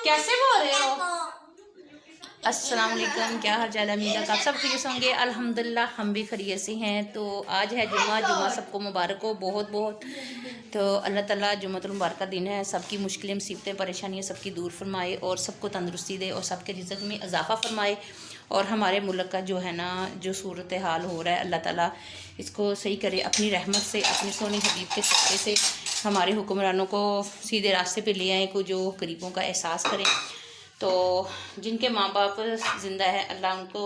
कैसे बोल रहे हो? अस्सलाम वालेकुम, क्या हाल चाल है? उम्मीद है आप सब खैरियत से होंगे। अल्हम्दुलिल्लाह हम भी खैरियत से हैं। तो आज है जुमा सबको मुबारक हो बहुत बहुत। तो अल्लाह ताला जुम्मतुल मुबारक का दिन है, सबकी मुश्किलें मुसीबतें परेशानियां सबकी दूर फरमाए और सबको तंदुरुस्ती दे और सबके रिज़्क़ में इजाफ़ा फरमाए। और हमारे मुल्क का जो है ना जो सूरत हाल हो रहा है, अल्लाह ताला इसको सही करे अपनी रहमत से, अपने सोने हबीब के सदक़े से। हमारे हुक्मरानों को सीधे रास्ते पे ले आए, को जो गरीबों का एहसास करें। तो जिनके माँ बाप ज़िंदा है, अल्लाह उनको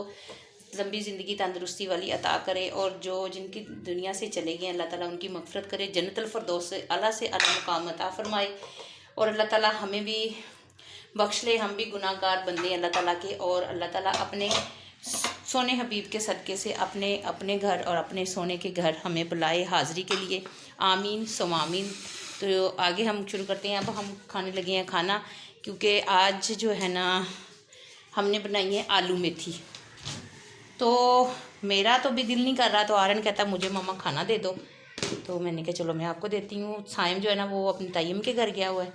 लंबी ज़िंदगी तंदुरुस्ती वाली अता करे। और जो जिनकी दुनिया से चले गए, अल्लाह ताला उनकी मग़फ़िरत करे, जन्नतुल फ़िरदौस से आला मुकाम अता फ़रमाए। और अल्लाह ताला हमें भी बख्श ले, हम भी गुनाहगार बंदे अल्लाह ताला के। और अल्लाह ताला अपने सोने हबीब के सदक़े से अपने घर और अपने सोने के घर हमें बुलाए हाज़िरी के लिए। आमीन सुम्मा आमीन। तो आगे हम शुरू करते हैं। अब हम खाने लगे हैं खाना, क्योंकि आज जो है ना हमने बनाई है आलू मेथी। तो मेरा तो भी दिल नहीं कर रहा, तो आर्यन कहता मुझे मम्मा खाना दे दो। तो मैंने कहा चलो मैं आपको देती हूँ। साइम जो है ना वो अपनी तायम के घर गया हुआ है,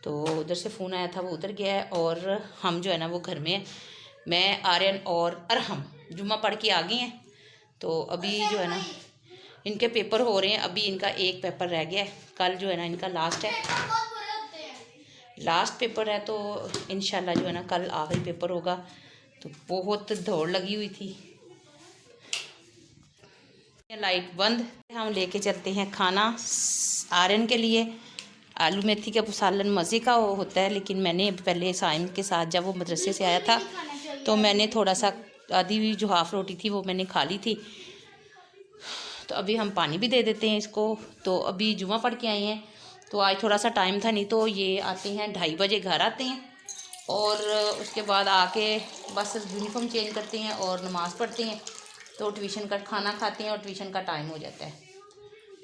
तो उधर से फ़ोन आया था, वो उधर गया है। और हम जो है ना वो घर में, मैं आर्यन और अरहम जुम्मा पढ़ के आ गए हैं। तो अभी जो है ना इनके पेपर हो रहे हैं, अभी इनका एक पेपर रह गया है। कल जो है ना इनका लास्ट पेपर है। तो इंशाल्लाह जो है ना कल आखिरी पेपर होगा। तो बहुत दौड़ लगी हुई थी। लाइट बंद, हम लेके चलते हैं खाना आर्यन के लिए। आलू मेथी का सालन मज़े का होता है, लेकिन मैंने पहले साइम के साथ जब वो मदरसे से आया था तो मैंने थोड़ा सा आधी हुई जो हाफ़ रोटी थी वो मैंने खा ली थी। तो अभी हम पानी भी दे देते हैं इसको। तो अभी जुमा पढ़ के आए हैं, तो आज थोड़ा सा टाइम था, नहीं तो ये आते हैं 2:30 बजे घर आते हैं। और उसके बाद आके बस यूनिफॉर्म चेंज करते हैं और नमाज़ पढ़ते हैं। तो ट्यूशन का खाना खाते हैं और ट्यूशन का टाइम हो जाता है।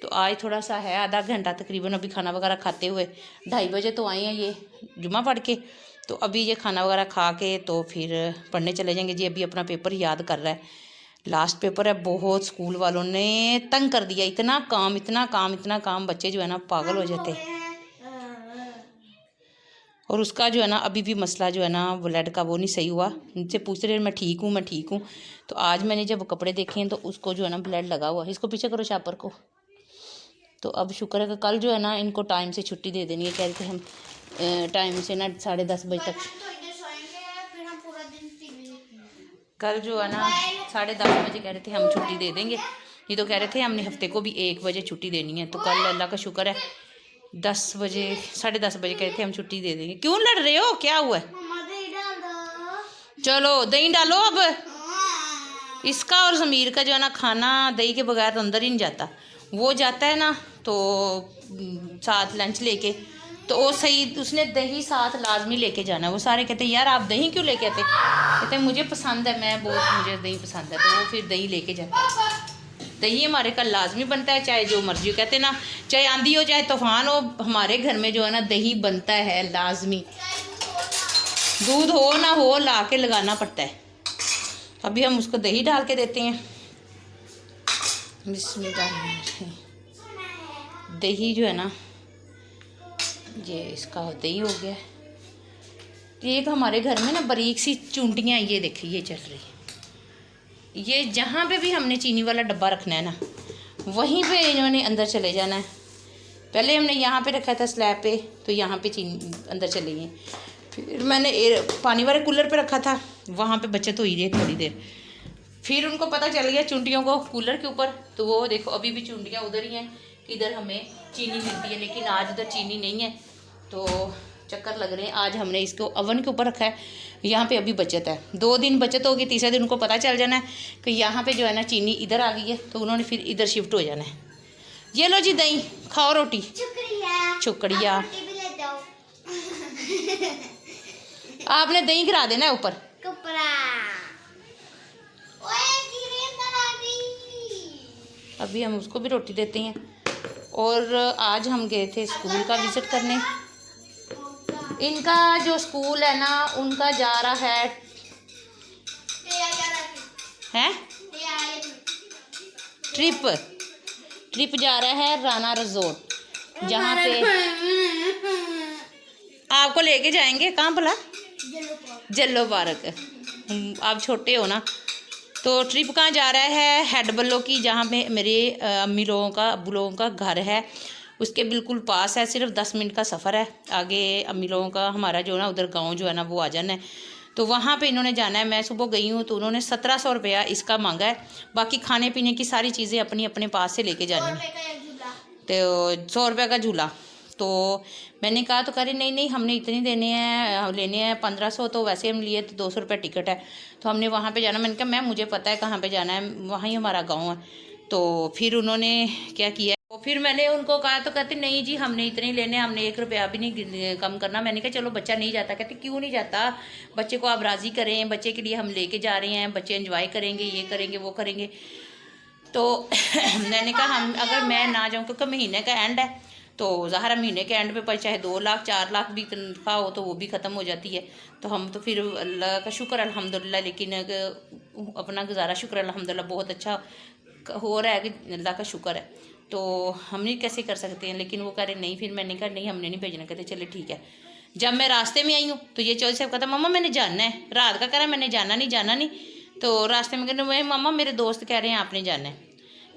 तो आज थोड़ा सा है, आधा घंटा तकरीबन अभी खाना वगैरह खाते हुए। 2:30 बजे तो आए हैं ये जुमा पढ़ के। तो अभी ये खाना वगैरह खा के तो फिर पढ़ने चले जाएंगे। जी अभी अपना पेपर याद कर रहा है, लास्ट पेपर है। बहुत स्कूल वालों ने तंग कर दिया, इतना काम इतना काम इतना काम, बच्चे जो है ना पागल हो जाते। और उसका जो है ना अभी भी मसला जो है ना ब्लड का वो नहीं सही हुआ। उनसे पूछ रहे मैं ठीक हूँ मैं ठीक हूँ। तो आज मैंने जब कपड़े देखे हैं तो उसको जो है ना ब्लड लगा हुआ। इसको पीछे करो शापर को। तो अब शुक्र है कि कल जो है ना इनको टाइम से छुट्टी दे देनी है। कह रहे थे हम टाइम से ना 10:30 बजे तक। कल जो है ना 10:30 बजे कह रहे थे हम छुट्टी दे देंगे। ये तो कह रहे थे हमने हफ्ते को भी 1 बजे छुट्टी देनी है। तो कल अल्लाह का शुक्र है 10 बजे 10:30 बजे कह रहे थे हम छुट्टी दे देंगे। क्यों लड़ रहे हो, क्या हुआ है? चलो दही डालो अब। इसका और ज़मीर का जो है ना खाना दही के बगैर तो अंदर ही नहीं जाता। वो जाता है ना तो साथ लंच लेके, तो वो सही उसने दही साथ लाजमी लेके जाना है। वो सारे कहते हैं यार आप दही क्यों लेके आते? कहते हैं मुझे पसंद है, मैं बहुत मुझे दही पसंद है। तो वो फिर दही लेके जाता है। दही हमारे कल लाजमी बनता है, चाहे जो मर्जी हो। कहते ना चाहे आंधी हो चाहे तूफान हो, हमारे घर में जो है ना दही बनता है लाजमी। दूध हो ना हो ला के लगाना पड़ता है। अभी हम उसको दही डाल के देते हैं। बिस्मिल्लाह। दही जो है ना ये इसका दही हो गया। एक हमारे घर में ना बारीक सी चूंटियाँ, ये देखिए ये चल रही है। ये जहाँ पे भी हमने चीनी वाला डब्बा रखना है ना, वहीं पे इन्होंने अंदर चले जाना है। पहले हमने यहाँ पे रखा था स्लैब पे, तो यहाँ पे चीनी अंदर चले गए। फिर मैंने पानी वाले कूलर पे रखा था, वहाँ पे बचत हुई रही थोड़ी देर। फिर उनको पता चल गया चूंटियों को कूलर के ऊपर, तो वो देखो अभी भी चूंटियाँ उधर ही हैं कि इधर हमें चीनी मिलती है, लेकिन आज उधर चीनी नहीं है। तो चक्कर लग रहे हैं। आज हमने इसको ओवन के ऊपर रखा है, यहाँ पे अभी बचत है। 2 दिन बचत होगी, तीसरे दिन उनको पता चल जाना है कि यहाँ पे जो है ना चीनी इधर आ गई है, तो उन्होंने फिर इधर शिफ्ट हो जाना है। ये लो जी दही खाओ, रोटी। शुक्रिया। आपने दही गिरा देना है ऊपर। अभी हम उसको भी रोटी देते हैं। और आज हम गए थे स्कूल का विज़िट करने। इनका जो स्कूल है ना उनका जा रहा है ट्रिप जा रहा है राना रिजोर्ट, जहाँ पे आपको लेके जाएंगे कहाँ भला? जल्लो पार्क। आप छोटे हो ना। तो ट्रिप कहाँ जा रहा है? हेड बल्लो की, जहाँ पे मेरे अम्मी लोगों का, अब्बू लोगों का घर है, उसके बिल्कुल पास है। सिर्फ 10 मिनट का सफ़र है। आगे अम्मी लोगों का, हमारा जो ना उधर गांव जो है ना वो आ जाना है, तो वहाँ पे इन्होंने जाना है। मैं सुबह गई हूँ तो उन्होंने 1700 रुपया इसका मांगा है। बाकी खाने पीने की सारी चीज़ें अपनी अपने पास से लेके जानी है। तो 100 रुपये का झूला। तो मैंने कहा, तो कह रही नहीं नहीं हमने इतने देने हैं, लेने हैं 1500, तो वैसे हम लिए तो 200 रुपये टिकट है, तो हमने वहाँ पे जाना। मैंने कहा मैम मुझे पता है कहाँ पे जाना है, वहाँ ही हमारा गांव है। तो फिर उन्होंने क्या किया, तो फिर मैंने उनको कहा, तो कहते नहीं जी हमने इतने ही लेने, हमने 1 रुपया भी नहीं कम करना। मैंने कहा चलो बच्चा नहीं जाता। कहते क्यों नहीं जाता, बच्चे को आप राज़ी करें, बच्चे के लिए हम लेके जा रहे हैं, बच्चे एंजॉय करेंगे, ये करेंगे वो करेंगे। तो मैंने कहा हम, अगर मैं ना जाऊँ, क्योंकि महीने का एंड है, तो ज़ाहिर महीने के एंड पे चाहे 2 लाख 4 लाख भी तनख्वाह हो तो वो भी ख़त्म हो जाती है। तो हम तो फिर अल्लाह का शुक्र अल्हम्दुलिल्लाह, लेकिन अपना गुजारा शुक्र अल्हम्दुलिल्लाह बहुत अच्छा हो रहा है कि अल्लाह का शुक्र है। तो हम नहीं कैसे कर सकते हैं, लेकिन वो कह रहे नहीं। फिर मैंने कहा नहीं हमने नहीं भेजना। कहते चले ठीक है। जब मैं रास्ते में आई हूँ तो ये चौधरी साहब कहता मम्मा मैंने जाना है, रात का कह रहा मैंने जाना नहीं। तो रास्ते में कहते मम्मा मेरे दोस्त कह रहे हैं आपने जाना है।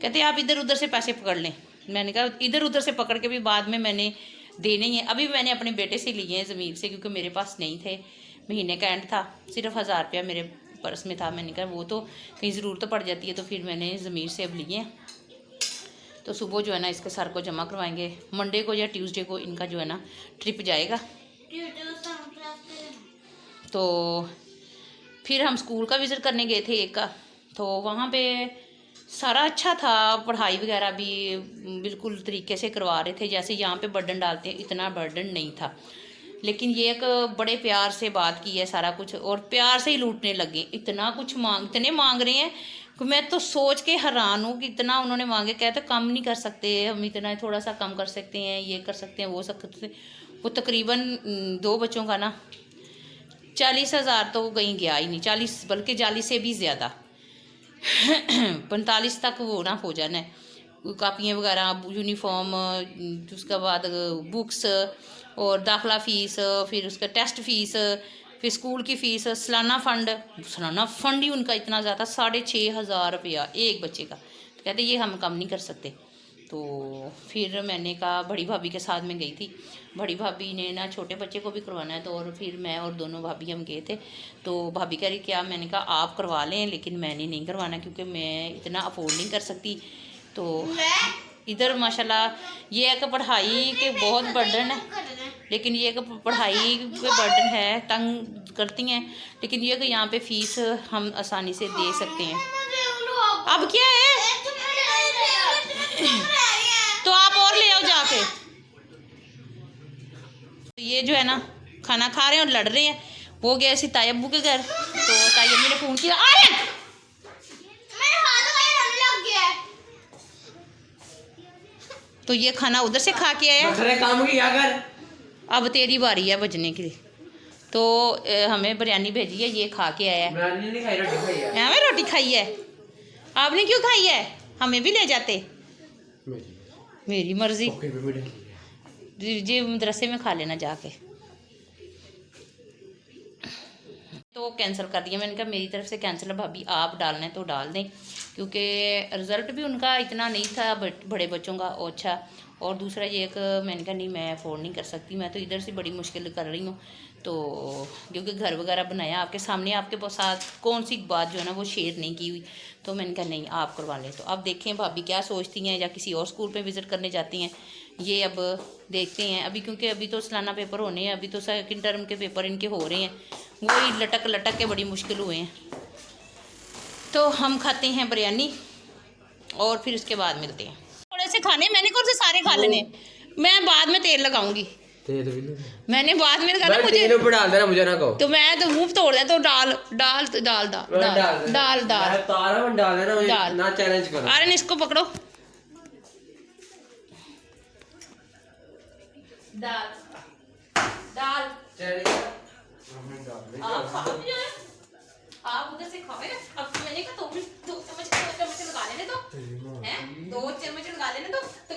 कहते आप इधर उधर से पैसे पकड़ लें। मैंने कहा इधर उधर से पकड़ के भी बाद में मैंने देने ही है। अभी मैंने अपने बेटे से लिए हैं ज़मीर से, क्योंकि मेरे पास नहीं थे, महीने का एंड था, सिर्फ 1000 रुपया मेरे पर्स में था। मैंने कहा वो तो कहीं ज़रूरत पड़ जाती है, तो फिर मैंने ज़मीर से अब लिए हैं। तो सुबह जो है ना इसके सर को जमा करवाएंगे, मंडे को या ट्यूसडे को इनका जो है ना ट्रिप जाएगा। तो फिर हम स्कूल का विज़िट करने गए थे एक का, तो वहाँ पे सारा अच्छा था, पढ़ाई वगैरह भी बिल्कुल तरीके से करवा रहे थे, जैसे यहाँ पे बर्डन डालते हैं इतना बर्डन नहीं था। लेकिन ये एक बड़े प्यार से बात की है सारा कुछ, और प्यार से ही लूटने लगे। इतना कुछ इतने मांग रहे हैं कि मैं तो सोच के हैरान हूँ कि इतना उन्होंने मांगे। कहते कम नहीं कर सकते हम, इतना थोड़ा सा कम कर सकते हैं, ये कर सकते हैं वो सकते हैं। वो तकरीबन 2 बच्चों का ना 40,000 तो कहीं गया ही नहीं, 40 बल्कि 40 से भी ज़्यादा 45 तक वो ना हो जाना है। कापियाँ वगैरह, यूनिफॉर्म, उसके बाद बुक्स और दाखिला फ़ीस, फिर उसका टेस्ट फ़ीस, फिर स्कूल की फ़ीस, सालाना फ़ंड ही उनका इतना ज़्यादा 6,500 रुपया एक बच्चे का। तो कहते ये हम कम नहीं कर सकते। तो फिर मैंने कहा, बड़ी भाभी के साथ में गई थी, बड़ी भाभी ने ना छोटे बच्चे को भी करवाना है, तो और फिर मैं और दोनों भाभी हम गए थे। तो भाभी कह रही क्या, मैंने कहा आप करवा लें, लेकिन मैंने नहीं करवाना क्योंकि मैं इतना अफोर्ड नहीं कर सकती। तो इधर माशाल्लाह ये एक पढ़ाई के बहुत बर्डन है, लेकिन ये एक पढ़ाई पे बर्डन है, तंग करती हैं, लेकिन ये कि यहाँ पे फ़ीस हम आसानी से दे सकते हैं। अब क्या है तो आप और ले आओ जाके। ये जो है ना खाना खा रहे हैं और लड़ रहे हैं। वो गया ऐसी ताई अब्बू के घर, तो ताई अम्मी ने फ़ोन किया तो ये खाना उधर से खा के आया। काम किया कर। अब तेरी बारी है बजने की। तो हमें बिरयानी भेजी है, ये खा के आया। बिरयानी नहीं खाई, रोटी खाई है। हमें रोटी खाई है, आपने क्यों खाई है? हमें भी ले जाते। मेरी मर्जी, जी मदरसे में खा लेना जाके। तो कैंसिल कर दिया। मैंने कहा मेरी तरफ से कैंसिल है भाभी, आप डालना है तो डाल दें, क्योंकि रिज़ल्ट भी उनका इतना नहीं था बड़े बच्चों का अच्छा। और दूसरा ये एक मैंने कहा नहीं मैं अफोर्ड नहीं कर सकती, मैं तो इधर से बड़ी मुश्किल कर रही हूँ। तो क्योंकि घर वगैरह बनाया आपके सामने, आपके साथ कौन सी बात जो है ना वो शेयर नहीं की हुई। तो मैंने कहा नहीं आप करवा लें। तो अब देखें भाभी क्या सोचती हैं, या किसी और स्कूल पे विज़िट करने जाती हैं, ये अब देखते हैं। अभी क्योंकि अभी तो सालाना पेपर होने हैं, अभी तो सेकंड टर्म के पेपर इनके हो रहे हैं, वही लटक के बड़ी मुश्किल हुए हैं। तो हम खाते हैं बिरयानी और फिर उसके बाद मिलते हैं। थोड़े से खाने, मैंने कौन से सारे खा लेने, मैं बाद में तेल लगाऊंगी। मैंने बाद में लगाना, मुझे तेल ऊपर डाल देना, मुझे ना कहो। तो मैं तो मुंह तोड़ दे, तो डाल डाल डाल डाल डाल डाल डाल तारा में डाल देना, ना चैलेंज करो। अरे इसको पकड़ो, डाल डाल आप उधर से खाओ। अब मैंने कहा 2 चम्मच लगा लेने दो, हैं 2 चम्मच लगा लेने दो। तो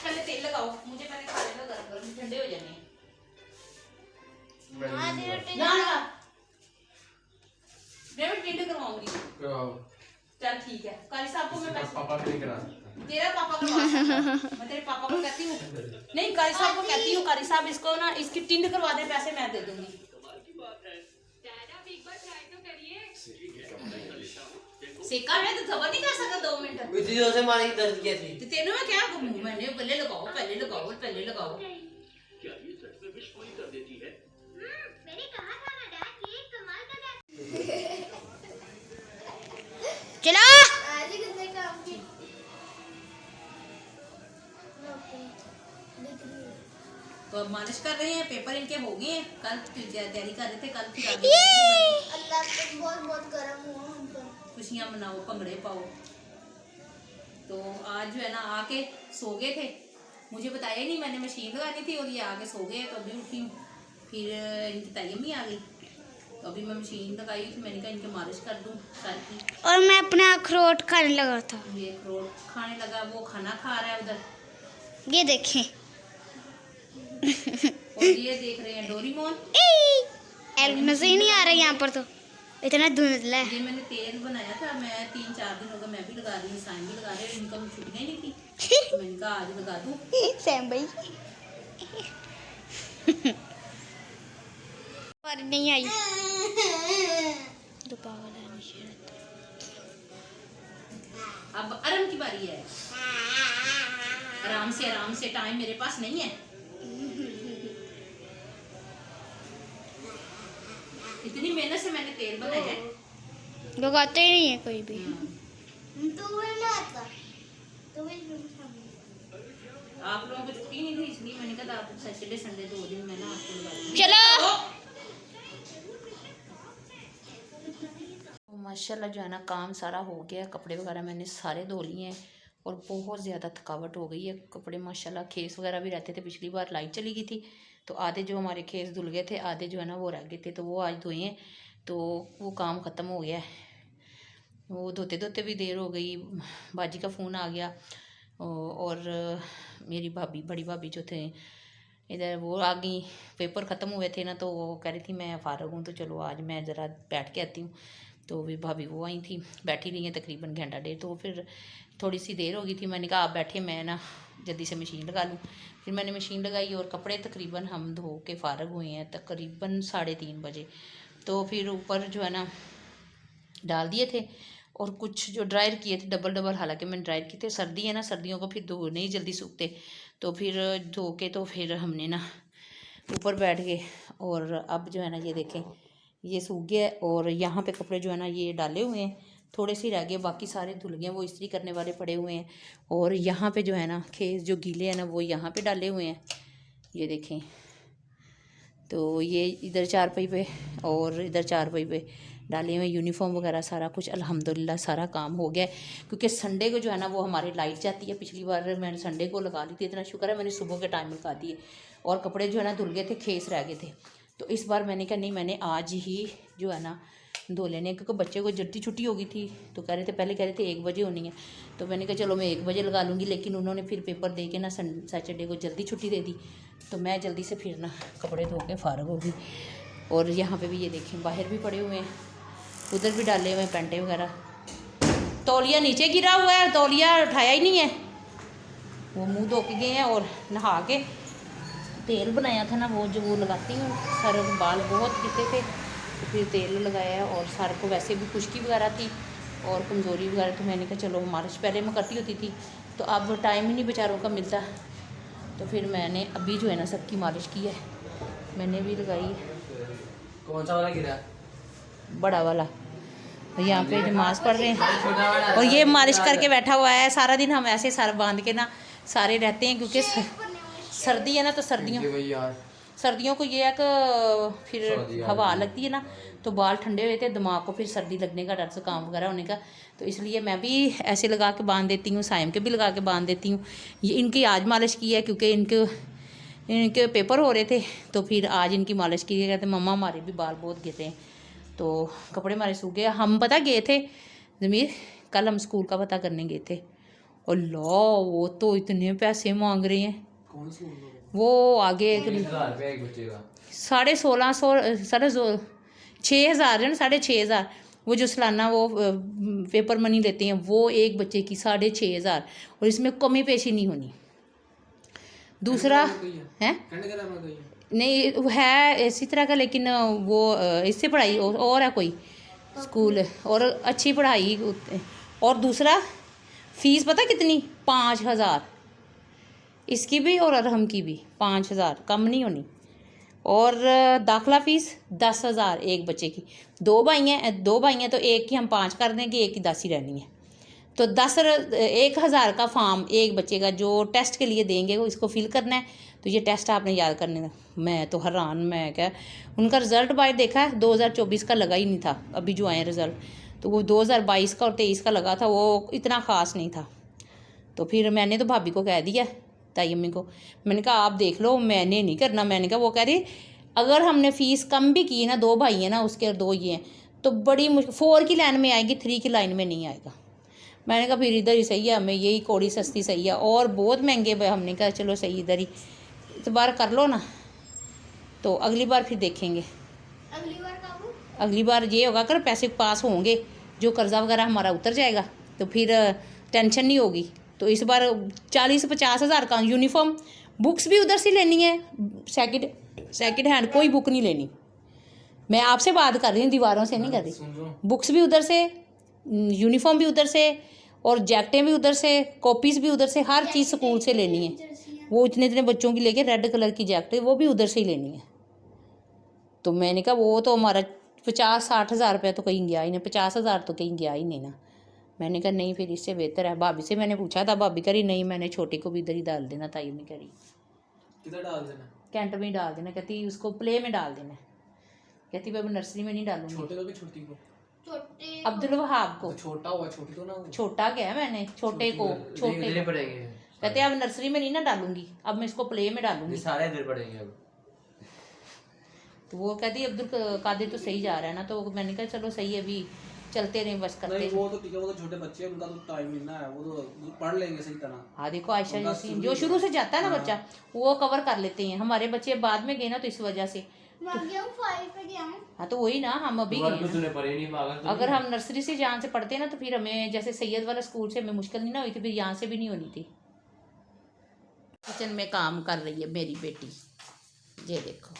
पहले तेल लगाओ, मुझे पहले खा लेने दो, गरम गरम ठंडे हो जाने। करवाओ। चल ठीक है, कारी साहब को मैं पैसे पापा नहीं करा सकता। तेरा पापा करवा सकता है। मैं तेरे पापा को कहती हूँ, नहीं कारी साहब को कहती हूँ, कारी साहब इसको ना इसकी टिंड करवा दे, पैसे मैं दे दूंगी। सेका है तो खबर नहीं कर सकता 2 मिनट। इतनी जोर से मारी की दर्द क्या थी? तो तेरे में क्या कहूँ, मैंने पहले लगाओ पहले लगाओ पहले लगाओ। मैंने कहा था ना डैड, ये कमाल का चलो आज ही कितने काम की तो अब मालिश कर रहे हैं, पेपर इनके हो गए हैं, कल तैयारी कर रहे थे, कल फिर अल्लाह पे बहुत बहुत करम हुआ हम पर। खुशियाँ मनाओ, भंगड़े पाओ। तो आज जो है ना आके सो गए थे, मुझे बताया ही नहीं, मैंने मशीन लगानी थी और ये आके सो गए। तो अभी उठी हूँ, फिर इनकी तैयम ही आ गई, तो अभी मैं मशीन लगाई थी, मैंने कहा इनके मालिश कर दूँ सर की। और मैं अपना अखरोट खाने लगा था। ये अखरोट खाने लगा, वो खाना खा रहा है उधर, ये देखें और ये देख रहे हैं डोरीमोन। नजर ही नहीं आ रहा यहाँ पर, तो इतना धुंधला है। ये मैंने तेल बनाया था, मैं 3-4 दिन हो गए मैं भी लगा रही हूँ, साइन भी लगा रहे हैं, इनका छुट्टियाँ ही नहीं थी, तो मैंने कहा आज लगा दूँ। सैम भाई पर नहीं आई अब आराम की बारी है, आराम से टाइम मेरे पास नहीं है। इतनी मेहनत से मैंने तेल बनाया है, लगाते ही नहीं है कोई भी। तो वो ना आता तो वे आप लोगों को छुट्टी नहीं थी, इसलिए मैंने कहा आप सैटरडे संडे 2 दिन मैं ना आपको लगा दूंगी। चलो तो माशाल्लाह जो है ना काम सारा हो गया, कपड़े वगैरह मैंने सारे धो लिए हैं और बहुत ज़्यादा थकावट हो गई है। कपड़े माशाल्लाह खेस वगैरह भी रहते थे, पिछली बार लाइट चली गई थी तो आधे जो हमारे खेस धुल गए थे, आधे जो है ना वो रह गए थे, तो वो आज धोए हैं, तो वो काम ख़त्म हो गया है। वो धोते धोते भी देर हो गई, बाजी का फ़ोन आ गया और मेरी भाभी, बड़ी भाभी जो थे इधर, वो आ गई। पेपर ख़त्म हुए थे ना, तो वो कह रही थी मैं फ़ारग हूँ तो चलो आज मैं ज़रा बैठ के आती हूँ। तो भी भाभी वो आई थी, बैठी रही हैं तकरीबन घंटा डेढ़, तो फिर थोड़ी सी देर हो गई थी, मैंने कहा आप बैठे, मैं ना जल्दी से मशीन लगा लूँ। फिर मैंने मशीन लगाई और कपड़े तकरीबन हम धो के फ़ारग हुए हैं तकरीबन 3:30 बजे। तो फिर ऊपर जो है ना डाल दिए थे और कुछ जो ड्रायर किए थे डबल, हालांकि मैंने ड्रायर किए थे, सर्दी है ना, सर्दियों को फिर धो नहीं जल्दी सूखते, तो फिर धो के तो फिर हमने ना ऊपर बैठ गए। और अब जो है ना ये देखें ये सूख गया, और यहाँ पे कपड़े जो है ना ये डाले हुए हैं, थोड़े से रह गए, बाकी सारे धुल गए, वो इस्त्री करने वाले पड़े हुए हैं। और यहाँ पे जो है ना खेस जो गीले हैं ना वो यहाँ पे डाले हुए हैं, ये देखें। तो ये इधर चारपाई पे और इधर चारपाई पे डाले हुए यूनिफॉर्म वगैरह सारा कुछ अल्हम्दुलिल्लाह सारा काम हो गया है। क्योंकि संडे को जो है ना वो हमारी लाइट जाती है, पिछली बार मैंने संडे को लगा ली थी, इतना शुक्र है मैंने सुबह के टाइम लगा दिए, और कपड़े जो है ना धुल गए थे, खेस रह गए थे। तो इस बार मैंने कहा नहीं, मैंने आज ही जो है ना धो लेने, क्योंकि बच्चे को जल्दी छुट्टी हो गई थी, तो कह रहे थे पहले कह रहे थे 1 बजे होनी है, तो मैंने कहा चलो मैं 1 बजे लगा लूँगी, लेकिन उन्होंने फिर पेपर दे के ना सैटरडे को जल्दी छुट्टी दे दी, तो मैं जल्दी से फिर ना कपड़े धो के फ़ारग हो गई। और यहाँ पे भी ये देखें बाहर भी पड़े हुए हैं, उधर भी डाले हुए हैं पैंटे वगैरह। तौलिया नीचे गिरा हुआ है, तौलिया उठाया ही नहीं है, वो मुँह धो के गए हैं और नहा के तेल बनाया था ना वो जो वो लगाती हूँ, सर बाल बहुत गिरते थे तो फिर तेल लगाया है। और सर को वैसे भी खुश्की वगैरह थी और कमज़ोरी वगैरह, तो मैंने कहा चलो मालिश पहले मैं करती होती थी, तो अब टाइम ही नहीं बेचारों का मिलता, तो फिर मैंने अभी जो है ना सबकी मालिश की है, मैंने भी लगाई। कौन सा वाला गिरा? बड़ा वाला यहाँ पे नमाज पढ़ रहे हैं और ये मालिश करके बैठा हुआ है। सारा दिन हम ऐसे सर बांध के ना सारे रहते हैं, क्योंकि सर्दी है ना, तो सर्दियों को ये है कि फिर हवा लगती है ना, तो बाल ठंडे हुए थे, दिमाग को फिर सर्दी लगने का डर से काम वगैरह होने का, तो इसलिए मैं भी ऐसे लगा के बांध देती हूँ, साइम के भी लगा के बांध देती हूँ। ये इनकी आज मालिश की है क्योंकि इनके पेपर हो रहे थे, तो फिर आज इनकी मालिश की है। कहते मम्मा हमारे भी बाल बहुत गिर रहे हैं, तो कपड़े हमारे सूख गए। हम पता गए थे ज़मीर, कल हम स्कूल का पता करने गए थे, और लो वो तो इतने पैसे मांग रहे हैं। कौन सा? वो आगे 16,000 रुपये एक बच्चे का, 1650 6,000 जो 6,500, वो जो सालाना वो पेपर मनी लेते हैं वो एक बच्चे की 6,500 और इसमें कमी पेशी नहीं होनी। दूसरा है नहीं वो है इसी तरह का, लेकिन वो इससे पढ़ाई और है कोई स्कूल और अच्छी पढ़ाई। और दूसरा फ़ीस पता कितनी, 5,000 इसकी भी और अरहम की भी 5,000, कम नहीं होनी। और दाखिला फ़ीस 10,000 एक बच्चे की। दो भाई हैं तो एक की हम 5 कर देंगे, एक की 10 ही रहनी है। तो 1,000 का फॉर्म एक बच्चे का जो टेस्ट के लिए देंगे वो इसको फिल करना है। तो ये टेस्ट आपने याद करने का। मैं तो हैरान, मैं क्या उनका रिज़ल्ट बाय देखा है 2024 का लगा ही नहीं था, अभी जो आए रिज़ल्ट तो वो 2022 का और 23 का लगा था, वो इतना ख़ास नहीं था। तो फिर मैंने तो भाभी को कह दिया, ताई अम्मी को, मैंने कहा आप देख लो, मैंने नहीं करना। मैंने कहा वो कह रही अगर हमने फ़ीस कम भी की ना, 2 भाई हैं ना उसके और 2 ये हैं, तो बड़ी 4 की लाइन में आएगी, 3 की लाइन में नहीं आएगा। मैंने कहा फिर इधर ही सही है, हमें यही कौड़ी सस्ती सही है, और बहुत महंगे भाई। हमने कहा चलो सही इधर ही इस बार कर लो ना, तो अगली बार फिर देखेंगे। अगली बार ये होगा कर पैसे पास होंगे, जो कर्जा वगैरह हमारा उतर जाएगा, तो फिर टेंशन नहीं होगी। तो इस बार 40-50 हज़ार का यूनिफॉर्म, बुक्स भी उधर से लेनी है, सेकंड हैंड कोई बुक नहीं लेनी। मैं आपसे बात कर रही हूँ, दीवारों से नहीं कर रही। बुक्स भी उधर से, यूनिफॉर्म भी उधर से, और जैकेटें भी उधर से, कॉपीज़ भी उधर से, हर चीज़ स्कूल से लेनी है। वो इतने बच्चों की लेके रेड कलर की जैकेट वो भी उधर से ही लेनी है। तो मैंने कहा वो तो हमारा 50-60 हज़ार रुपया तो कहीं गया ही नहीं, 50,000 तो कहीं गया ही नहीं ना। मैंने कहा नहीं, फिर इससे बेहतर है। भाभी से मैंने पूछा था, भाभी करी नहीं, मैंने छोटे को भी इधर ही डाल देना। ताई में करी किधर डाल देना, कैंट में ही डाल देना, कहती उसको प्ले में डाल देना, कहती मैं नर्सरी में नहीं डालूंगी। छोटे को कि छोटी को? अब्दुल वहाब को। छोटा हुआ, छोटी तो ना हो। छोटा क्या है, मैंने छोटे को, छोटे को पड़ेंगे। कहते अब नर्सरी में नहीं ना डालूंगी, अब मैं इसको प्ले में डालूंगी। सारे इधर पड़ेंगे अब। तो वो कहती अब्दुल कादिर तो सही जा रहा है ना, तो मैंने कहा चलो सही है, अभी चलते रहे बस करते। नहीं वो तो ठीक है, वो तो छोटे बच्चे हैं, उनका तो टाइम मिलना है, वो तो पढ़ लेंगे सही तरह। हाँ देखो आयशा यासीन जो शुरू से जाता है ना बच्चा, वो कवर कर लेते हैं। हमारे बच्चे बाद में गए ना, तो इस वजह से हाँ तो वही ना, हम अभी गए। अगर हम नर्सरी से जहाँ से पढ़ते ना, तो फिर हमें जैसे सैयद वाला स्कूल से हमें मुश्किल नहीं ना हुई थी, फिर यहाँ से भी नहीं होनी थी। किचन में काम कर रही है मेरी बेटी, ये देखो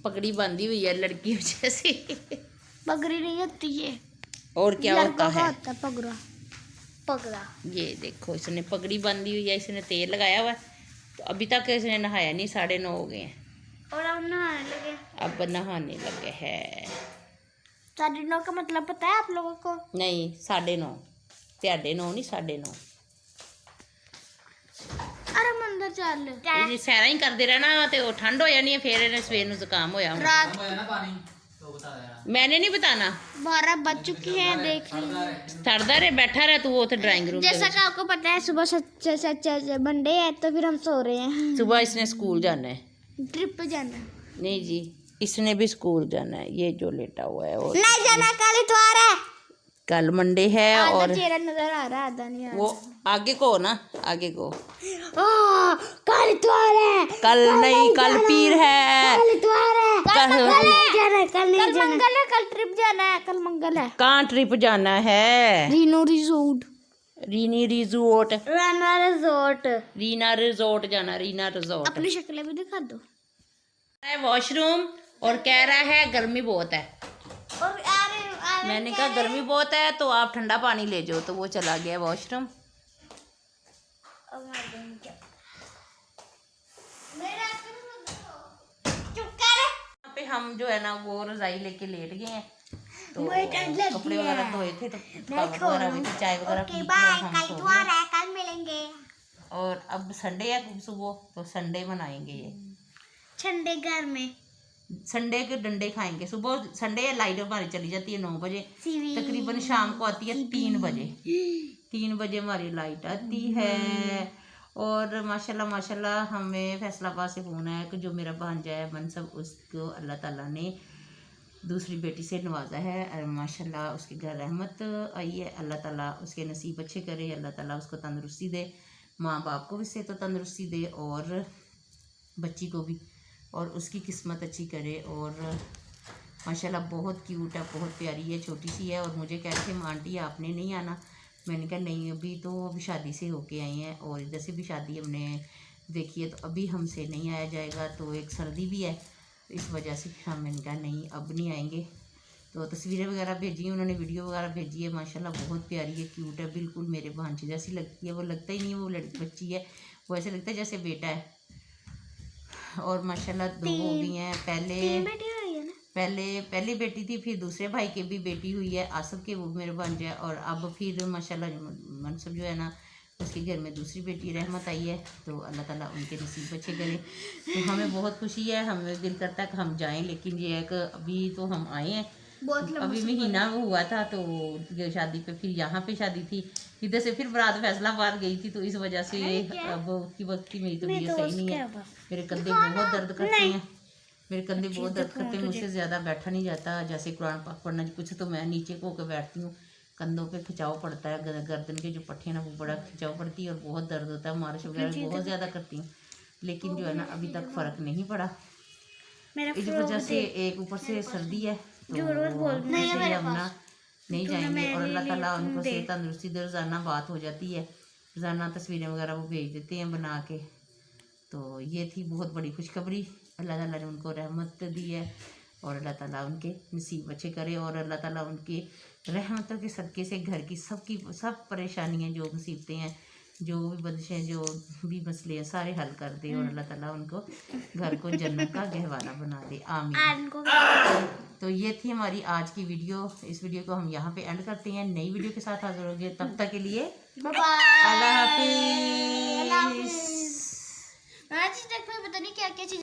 पगड़ी बांधी हुई है लड़की जैसे। पगड़ी नहीं होती है, और क्या होता है पगड़ा। ये देखो इसने पगड़ी बांधी हुई है, इसने तेल लगाया हुआ है। तो अभी तक इसने नहाया नहीं, 9:30 हो गए हैं, और अब नहाने लगे। अब नहाने लगे हैं। 9:30 का मतलब पता है आप लोगों को? नहीं 9:30, 9:30 नहीं 9:30। अरे मंदिर चल ये सैरा ही करते रहना, तो ठंड हो जानी है, फिर इन्हें सवेर ਨੂੰ जुकाम होया होना। रात मैंने नहीं बताना, 12 बज चुकी है, देख सड़दा रहे, बैठा रहे तू वो ड्राइंग रूम। जैसा कि आपको पता है सुबह सच मंडे है, तो फिर हम सो रहे हैं। सुबह इसने स्कूल जाना है। ट्रिप पे जाना नहीं जी, इसने भी स्कूल जाना है। ये जो लेटा हुआ है और नहीं जाना, कल इतवार है। कल मंडे है, और चेहरा नजर आ रहा है, आधा नहीं आ रहा। वो आगे को ना, आगे को कल इतवार है। कल नहीं, कल पीर है। कल इतवार है, कल नहीं जाना, कल नहीं जाना, मंगल है, कल ट्रिप जाना है, कल मंगल है। कहाँ ट्रिप जाना है? Reno resort, René resort, Reena resort, Reena resort जाना, रीना रिजोर्ट। अपनी शक्लें भी दिखा दो। है वॉशरूम और कह रहा है गर्मी बहुत है। और मैंने कहा गर्मी बहुत है तो आप ठंडा पानी ले जाओ, तो वो चला गया वॉशरूम। यहाँ पे हम जो है ना वो रजाई लेके लेट गए हैं, तो कपड़े वगैरह धोए थे, तो वगैरह हुई थी, चाय वगैरह पी के हम सो गए। कल मिलेंगे। और अब संडे है सुबह, तो संडे मनाएंगे ये। ठंडे घर में संडे के डंडे खाएंगे। सुबह संडे लाइट हमारी चली जाती है 9 बजे, तकरीबन शाम को आती है 3 बजे। 3 बजे हमारी लाइट आती है। और माशाल्लाह माशाल्लाह हमें फैसलाबाद से फ़ोन आया कि जो मेरा भांजा है मनसब, उसको अल्लाह ताला ने दूसरी बेटी से नवाजा है, और माशाल्लाह उसके घर रहमत आई है। अल्लाह ताला उसके नसीब अच्छे करे, अल्लाह ताला उसको तंदुरुस्ती दे, माँ बाप को भी से तो तंदुरुस्ती दे, और बच्ची को भी, और उसकी किस्मत अच्छी करे। और माशाल्लाह बहुत क्यूट है, बहुत प्यारी है, छोटी सी है। और मुझे कह रहे थे आंटी आपने नहीं आना, मैंने कहा नहीं अभी तो अभी शादी से होके आई हैं और इधर से भी शादी हमने देखी है, तो अभी हमसे नहीं आया जाएगा। तो एक सर्दी भी है, तो इस वजह से हम, मैंने कहा नहीं अब नहीं आएंगे। तो तस्वीरें वगैरह भेजी हैं उन्होंने, वीडियो वगैरह भेजी है। माशाल्लाह बहुत प्यारी है, क्यूट है, बिल्कुल मेरे भांजी जैसी लगती है। वो लगता ही नहीं है वो लड़की बच्ची है, वो ऐसे लगता है जैसे बेटा है। और माशाल्लाह 2 हो गई हैं। पहले बेटी थी, फिर दूसरे भाई की भी बेटी हुई है, आसफ के, वो मेरे भांजे है। और अब फिर माशाल्लाह मनसब जो है ना उसके घर में दूसरी बेटी रहमत आई है। तो अल्लाह ताला उनके नसीब अच्छे करे। तो हमें बहुत खुशी है, हमें दिल करता है कि हम जाएं, लेकिन ये है कि अभी तो हम आए हैं, अभी महीना हुआ था तो शादी पे, फिर यहाँ पे शादी थी, इधर से फिर बारात फैसलाबाद गई थी। तो इस वजह से अब उसकी वक्त की मेरी तबीयत सही नहीं है, मेरे कंधे बहुत दर्द करते हैं, मेरे कंधे बहुत दर्द करते हैं, मुझसे ज़्यादा बैठा नहीं जाता। जैसे कुरान पाक पढ़ना कुछ तो मैं नीचे को होकर बैठती हूँ, कंधों पे खिंचाव पड़ता है, गर्दन के जो पट्टे ना वो बड़ा खिंचाव पड़ती है और बहुत दर्द होता है, मालिश वगैरह बहुत ज़्यादा करती हूँ, लेकिन जो है ना अभी तक फ़र्क नहीं पड़ा। इस वजह से एक ऊपर से सर्दी है तो इसलिए हम ना नहीं जाएंगे। और अल्लाह ताला उनको सेहत तंदुरुस्ती दे, रोज़ाना बात हो जाती है, रोज़ाना तस्वीरें वगैरह वो भेज देते हैं बना के। तो ये थी बहुत बड़ी खुशखबरी, अल्लाह ताला ने उनको रहमत दी है और अल्लाह ताला उनके नसीब अच्छे करे। और अल्लाह ताला उनके रहमतों के सदक़े से घर की सब परेशानियाँ, जो मुसीबतें हैं, जो भी बंदिशें, जो भी मसले हैं, सारे हल कर दे। और अल्लाह ताला उनको घर को जन्नत का गहवाना बना दे, आमीन। तो ये थी हमारी आज की वीडियो। इस वीडियो को हम यहाँ पे एंड करते हैं, नई वीडियो के साथ हाजिर होंगे, तब तक के लिए अल्लाह हाफिज़। पता नहीं क्या क्या चीज़